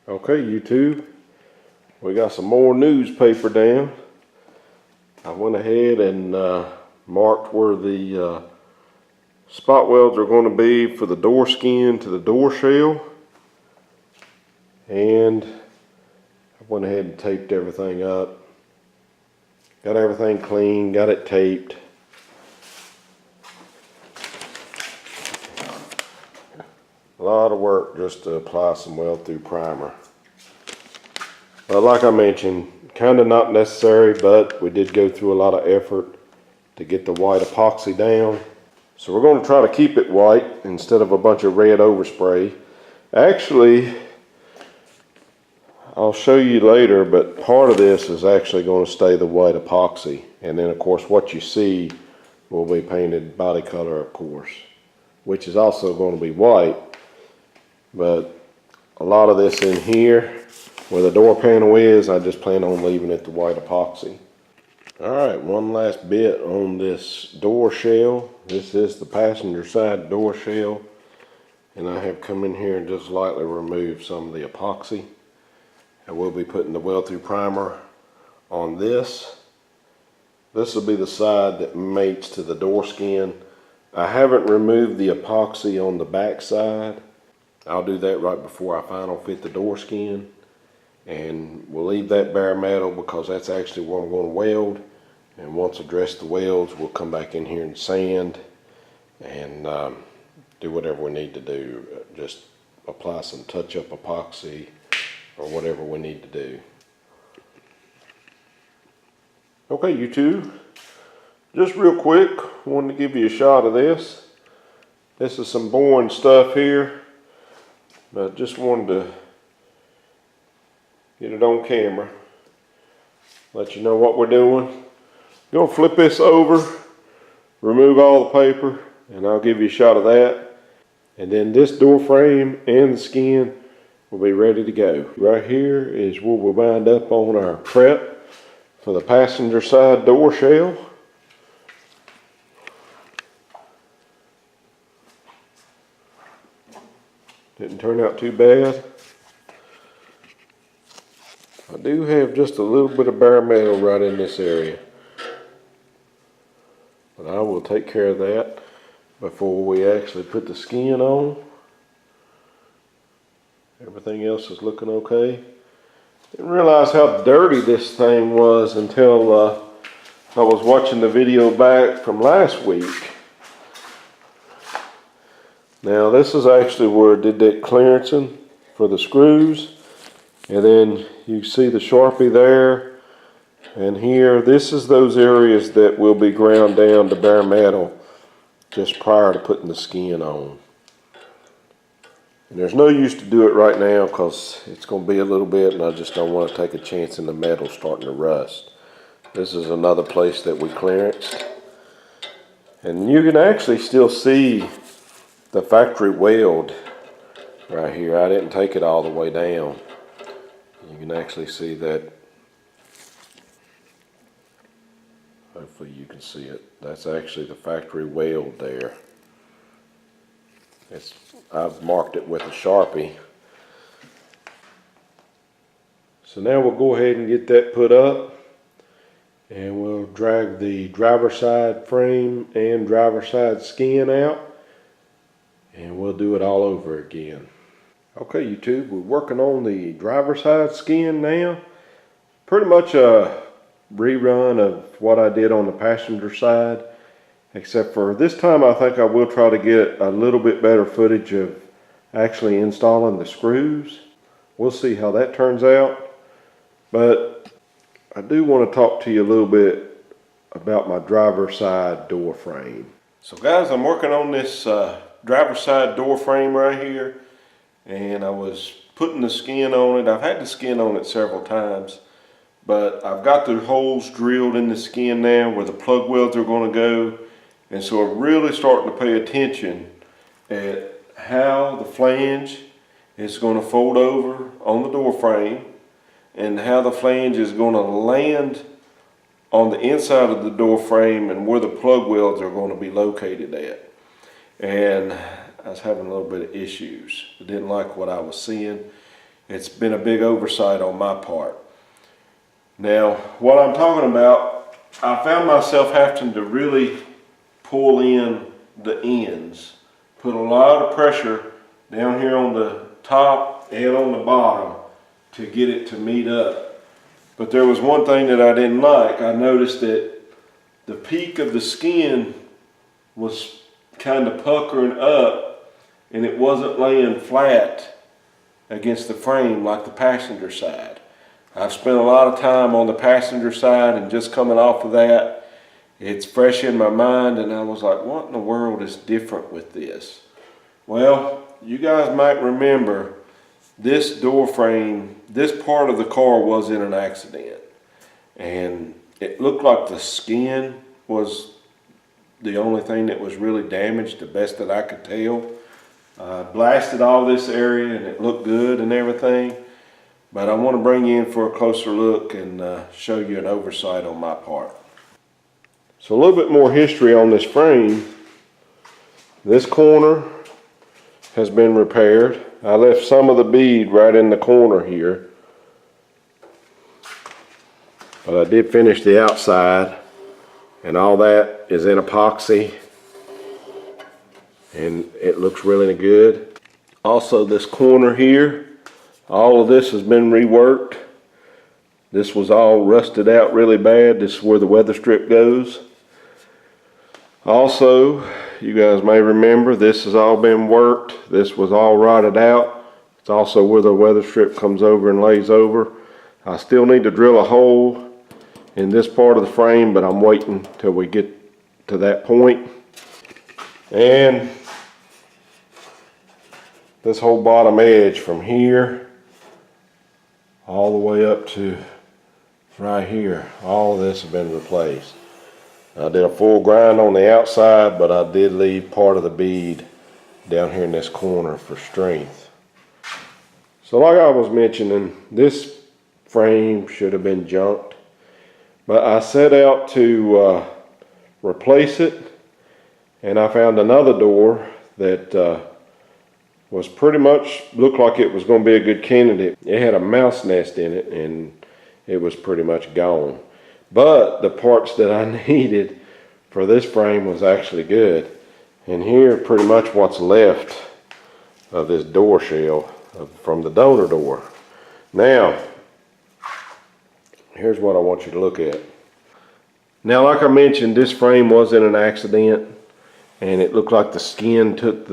Okay, YouTube, we got some more newspaper down. I went ahead and marked where the spot welds are going to be for the door skin to the door shell. And I went ahead and taped everything up. Got everything clean, got it taped. A lot of work just to apply some weld through primer. But like I mentioned, kind of not necessary, but we did go through a lot of effort to get the white epoxy down. So we're going to try to keep it white instead of a bunch of red overspray. Actually, I'll show you later, but part of this is actually going to stay the white epoxy. And then of course what you see will be painted body color, of course, which is also going to be white. But a lot of this in here, where the door panel is, I just plan on leaving it the white epoxy. Alright, one last bit on this door shell. This is the passenger side door shell. And I have come in here and just lightly removed some of the epoxy. I will be putting the weld through primer on this. This will be the side that mates to the door skin. I haven't removed the epoxy on the back side. I'll do that right before I final fit the door skin. And we'll leave that bare metal because that's actually what I'm going to weld. And once I dress the welds, we'll come back in here and sand and do whatever we need to do. Just apply some touch-up epoxy or whatever we need to do. Okay, YouTube, just real quick, wanted to give you a shot of this. This is some boring stuff here, but just wanted to get it on camera, let you know what we're doing. Gonna flip this over, remove all the paper, and I'll give you a shot of that. And then this door frame and the skin will be ready to go. Right here is where we'll bind up on our prep for the passenger side door shell. Didn't turn out too bad. I do have just a little bit of bare metal right in this area, but I will take care of that before we actually put the skin on. Everything else is looking okay. Didn't realize how dirty this thing was until I was watching the video back from last week. Now this is actually where I did that clearancing for the screws. And then you see the Sharpie there and here. This is those areas that will be ground down to bare metal just prior to putting the skin on. And there's no use to do it right now because it's going to be a little bit and I just don't want to take a chance in the metal starting to rust. This is another place that we clearanced. And you can actually still see the factory weld right here. I didn't take it all the way down. You can actually see that. Hopefully you can see it. That's actually the factory weld there. I've marked it with a Sharpie. So now we'll go ahead and get that put up. And we'll drag the driver side frame and driver side skin out. And we'll do it all over again. Okay, YouTube, we're working on the driver side skin now. Pretty much a rerun of what I did on the passenger side, except for this time I think I will try to get a little bit better footage of actually installing the screws. We'll see how that turns out. But I do want to talk to you a little bit about my driver side door frame. So guys, I'm working on this driver side door frame right here. And I was putting the skin on it. I've had the skin on it several times, but I've got the holes drilled in the skin now where the plug welds are going to go. And so I'm really starting to pay attention at how the flange is going to fold over on the door frame and how the flange is going to land on the inside of the door frame and where the plug welds are going to be located at. And I was having a little bit of issues. I didn't like what I was seeing. It's been a big oversight on my part. Now, what I'm talking about, I found myself having to really pull in the ends. Put a lot of pressure down here on the top and on the bottom to get it to meet up. But there was one thing that I didn't like. I noticed that the peak of the skin was kind of puckering up and it wasn't laying flat against the frame like the passenger side. I've spent a lot of time on the passenger side, and just coming off of that, it's fresh in my mind, and I was like, what in the world is different with this? Well, you guys might remember this door frame, this part of the car was in an accident, and it looked like the skin was the only thing that was really damaged, the best that I could tell. Blasted all this area and it looked good and everything, but I want to bring you in for a closer look and show you an oversight on my part. So a little bit more history on this frame. This corner has been repaired. I left some of the bead right in the corner here, but I did finish the outside, and all that is in epoxy, and it looks really good. Also, this corner here, all of this has been reworked. This was all rusted out really bad. This is where the weather strip goes. Also, you guys may remember, this has all been worked. This was all rotted out. It's also where the weather strip comes over and lays over. I still need to drill a hole in this part of the frame, but I'm waiting till we get to that point. And this whole bottom edge from here all the way up to right here, all of this has been replaced. I did a full grind on the outside, but I did leave part of the bead down here in this corner for strength. So like I was mentioning, this frame should have been junked, but I set out to replace it, and I found another door that was pretty much looked like it was going to be a good candidate. It had a mouse nest in it, and it was pretty much gone. But the parts that I needed for this frame was actually good. And here pretty much what's left of this door shell from the donor door. Now, here's what I want you to look at. Now, like I mentioned, this frame was in an accident, and it looked like the skin took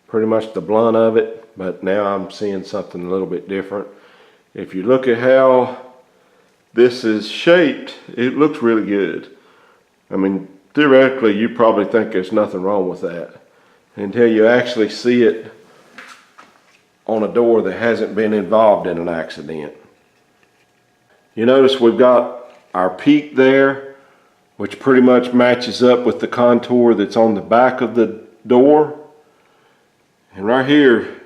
pretty much the blunt of it, but now I'm seeing something a little bit different. If you look at how this is shaped, it looks really good. I mean, theoretically, you probably think there's nothing wrong with that until you actually see it on a door that hasn't been involved in an accident. You notice we've got our peak there, which pretty much matches up with the contour that's on the back of the door. And right here,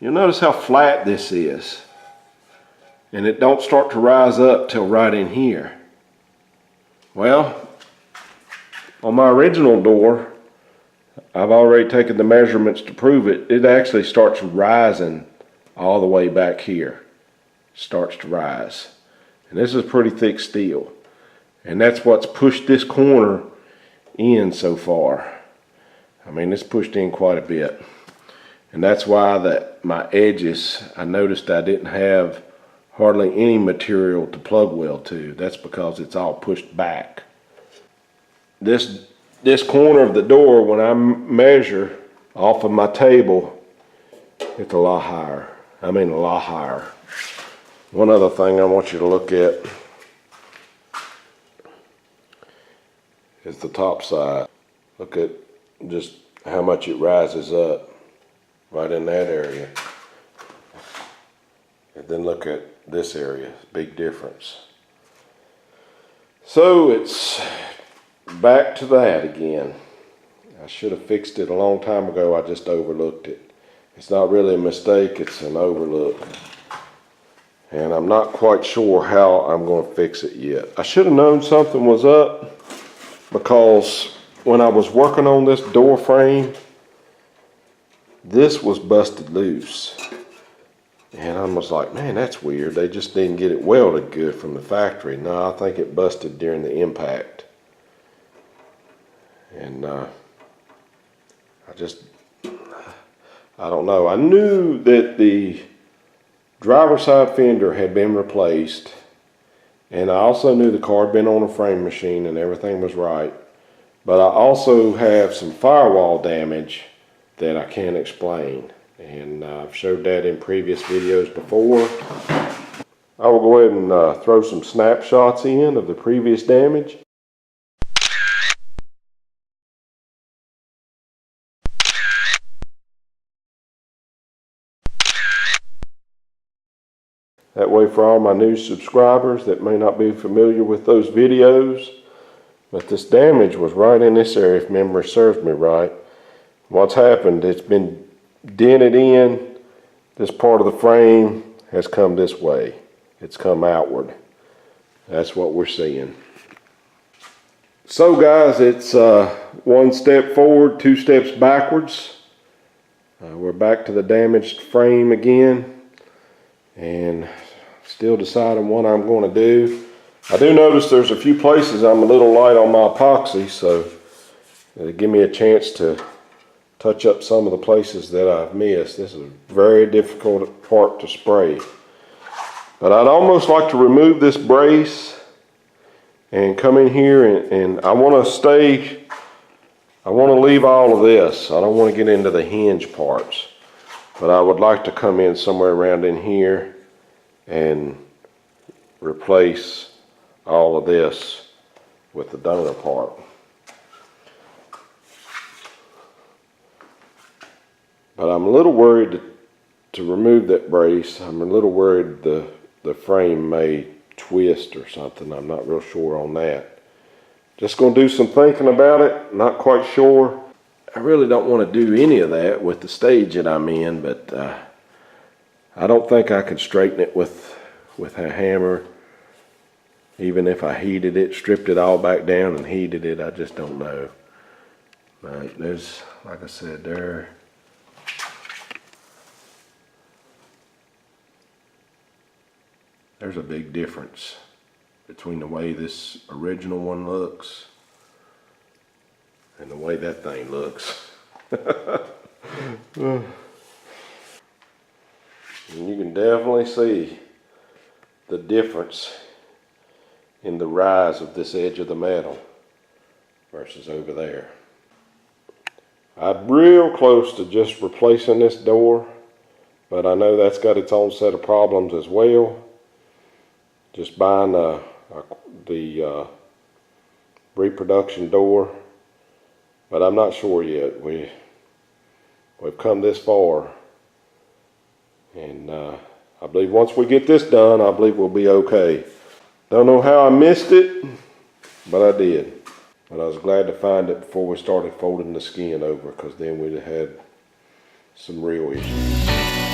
you'll notice how flat this is. And it don't start to rise up till right in here. Well, on my original door, I've already taken the measurements to prove it. It actually starts rising all the way back here. Starts to rise. And this is pretty thick steel. And that's what's pushed this corner in so far. I mean, it's pushed in quite a bit. And that's why that my edges, I noticed I didn't have hardly any material to plug weld to. That's because it's all pushed back. This corner of the door, when I measure off of my table, it's a lot higher. I mean, a lot higher. One other thing I want you to look at is the top side. Look at just how much it rises up right in that area. And then look at this area, big difference. So it's back to that again. I should have fixed it a long time ago. I just overlooked it. It's not really a mistake, it's an overlook. And I'm not quite sure how I'm going to fix it yet. I should have known something was up, because when I was working on this door frame, this was busted loose. And I was like, man, that's weird. They just didn't get it welded good from the factory. No, I think it busted during the impact. And I don't know. I knew that the driver's side fender had been replaced. And I also knew the car had been on a frame machine and everything was right. But I also have some firewall damage that I can't explain. And I've showed that in previous videos before. I will go ahead and throw some snapshots in of the previous damage. That way, for all my new subscribers that may not be familiar with those videos, but this damage was right in this area if memory serves me right. What's happened, it's been dented in. This part of the frame has come this way. It's come outward. That's what we're seeing. So guys, it's one step forward, two steps backwards. We're back to the damaged frame again, and still deciding what I'm going to do. I do notice there's a few places I'm a little light on my epoxy, so it'll give me a chance to touch up some of the places that I've missed. This is a very difficult part to spray. But I'd almost like to remove this brace and come in here and I want to leave all of this. I don't want to get into the hinge parts. But I would like to come in somewhere around in here and replace all of this with the donor part. But I'm a little worried to remove that brace. I'm a little worried the frame may twist or something. I'm not real sure on that. Just going to do some thinking about it. Not quite sure. I really don't want to do any of that with the stage that I'm in, but I don't think I could straighten it with a hammer. Even if I heated it, stripped it all back down and heated it, I just don't know. But there's, like I said, there's a big difference between the way this original one looks and the way that thing looks. And you can definitely see the difference in the rise of this edge of the metal versus over there. I'm real close to just replacing this door, but I know that's got its own set of problems as well. Just buying the reproduction door, but I'm not sure yet. We've come this far, and I believe once we get this done, I believe we'll be okay. Don't know how I missed it, but I did. But I was glad to find it before we started folding the skin over, because then we'd have had some real issues.